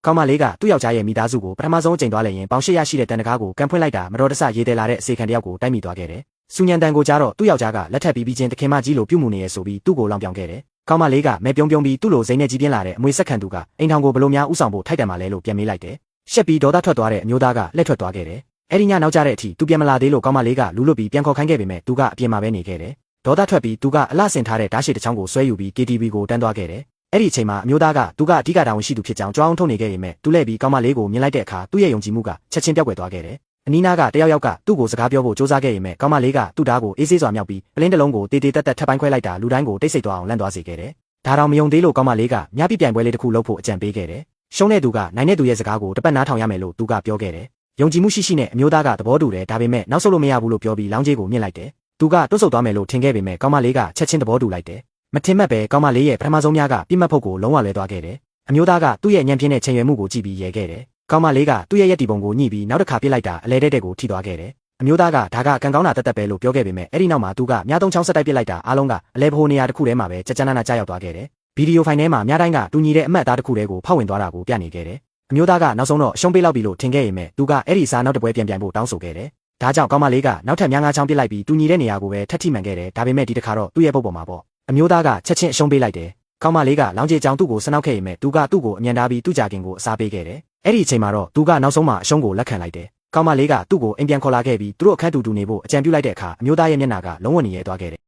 ကောင်းမလေးကသူ့ယောက်ျားရဲ့မိသားစုကိုပထမဆုံးအကြိမ်သွားလဲရင်ပေါင်800ရှိတဲ့တန်တကားကိုကန်ဖွင့်လိုက်တာမတော်တဆရေးတယ်လာတဲ့အစေခံတယောက်ကိုတိုက်မိသွားခဲ့တယ်။စူညံတန်ကိုကြားတော့သူ့ယောက်ျားကလက်ထပ်ပြီးချင်းတခင်မကြီးလိုပြုမှုနေရဆိုပြီးသူ့ကိုလောင်ပြောင်ခဲ့တယ်။ကောင်းမလေးကမဲပြုံးပြုံးပြီးသူ့လိုစိမ့်နဲ့ကြီးပြင်းလာတဲ့အမွေဆက်ခံသူကအိမ်ထောင်ကိုဘလို့များဥဆောင်ဖို့ထိုက်တယ်မှာလဲလို့ပြန်မေးလိုက်တယ်။ရှက်ပြီးဒေါသထွက်သွားတဲ့အမျိုးသားကလက်ထွက်သွားခဲ့တယ်။အဲ့ဒီညနောက်ကျတဲ့အထိသူပြန်မလာသေးလို့ကောင်းမလေးကလူလွတ်ပြီးပြန်ခေါ်ခိုင်းခဲ့ပေမဲ့သူကအပြင်မှာပဲနေခဲ့တယ်။ဒေါသထွက်ပြီးသူကအလှဆင်ထားတဲ့ဓာတ်ရှိတစ်ချောင်းကိုဆွဲယူပြီး KTV ကိုတန်းသွားခဲ့တယ်။အဲ့ဒီအချိန်မှာအမျိုးသားကသူကအဓိကတာဝန်ရှိသူဖြစ်ကြောင်းကြွားအောင်ထုတ်နေခဲ့ပေမဲ့သူလဲပြီးကောင်းမလေးကိုမြင်လိုက်တဲ့အခါသူ့ရဲ့ယုံကြည်မှုကချက်ချင်းပျောက်ကွယ်သွားခဲ့တယ်။အနီးနားကတယောက်ယောက်ကသူ့ကိုစကားပြောဖို့စ조사ခဲ့ပေမဲ့ကောင်းမလေးကသူ့ဓာတ်ကိုအေးဆေးစွာမြောက်ပြီးပလင်းတစ်လုံးကိုတေးတေးတက်တက်ထပ်ပိုင်းခွဲလိုက်တာလူတိုင်းကိုတိတ်ဆိတ်သွားအောင်လန့်သွားစေခဲ့တယ်။ဒါတောင်မယုံသေးလို့ကောင်းမလေးကမြပြပြိုင်ပွဲလေးတစ်ခုလုပ်ဖို့အကြံပေးခဲ့တယ်။ရှုံးတဲ့သူကနိုင်တဲ့သူရဲ့စကားကိုတပတ်နားထောင်ရမယ်လို့သူကပြောခဲ့တယ်။ယုံကြည်မှုရှိနဲ့အမျိုးသားကသဘောတူတယ်ဒါပေမဲ့နောက်ဆုတ်လို့မရဘူးလို့ပြောပြီးလောင်းကြီးကိုမြင့်လိုက်တယ်။သူကတွတ်ဆုတ်သွားမယ်လို့ထင်ခဲ့ပေမဲ့ကောင်းမလေးကချက်ချင်းသဘောတူလိုက်တယ်။မထင်မှတ်ပဲကောင်းမလေးရဲ့ပထမဆုံးများကပြစ်မှတ်ဖို့ကိုလုံးဝလွဲသွားခဲ့တယ်။အမျိုးသားကသူ့ရဲ့ညံပြင်းတဲ့ချိန်ရွယ်မှုကိုကြည့်ပြီးရဲခဲ့တယ်။ကောင်းမလေးကသူ့ရဲ့ရက်တီပုံကိုညှိပြီးနောက်တစ်ခါပြစ်လိုက်တာအလဲတဲ့ကိုထိသွားခဲ့တယ်။အမျိုးသားကဒါကကံကောင်းတာတက်တက်ပဲလို့ပြောခဲ့ပေမဲ့အဲ့ဒီနောက်မှာသူကမြားသုံးချောင်းဆက်တိုက်ပြစ်လိုက်တာအားလုံးကအလဲဘိုးနေရာတစ်ခုထဲမှာပဲကြကြနာနာကြားရောက်သွားခဲ့တယ်။ဗီဒီယိုဖိုင်ထဲမှာမြားတိုင်းကတူညီတဲ့အမှတ်အသားတစ်ခုတည်းကိုဖောက်ဝင်သွားတာကိုပြနေခဲ့တယ်။အမျိုးသားကနောက်ဆုံးတော့အရှုံးပေးလောက်ပြီလို့ထင်ခဲ့ပေမဲ့သူကအဲ့ဒီစားနောက်တစ်ပွဲပြန်ဖို့တောင်းဆိုခဲ့တယ်။ဒါကြောင့်ကောင်းမလေးကနောက်ထပ်မြားငါးချောင်းပြစ်လိုက်ပြီးတူညီတဲ့နေရာကိုပဲထပ်ထိမှန်ခဲ့တယ်။ဒါပေမဲ့ဒီတစ်ခါတော့သူ့ရဲ့ပုတ်ပေါ်မှာပေါ့။အမျိုးသားကချက်ချင်းအရှုံးပေးလိုက်တယ်။ကောင်းမလေးကလောင်းကြီးကြောင်သူ့ကိုစနောက်ခဲ့ပေမဲ့သူကသူ့ကိုအမြန်ထားပြီးသူ့ကြာခင်ကိုအစားပေးခဲ့တယ်။အဲ့ဒီအချိန်မှာတော့သူကနောက်ဆုံးမှအရှုံးကိုလက်ခံလိုက်တယ်။ကောင်းမလေးကသူ့ကိုအိမ်ပြန်ခေါ်လာခဲ့ပြီးသူတို့အခန်းတူတူနေဖို့အကြံပြုလိုက်တဲ့အခါအမျိုးသားရဲ့မျက်နှာကလုံးဝနေရဲသွားခဲ့တယ်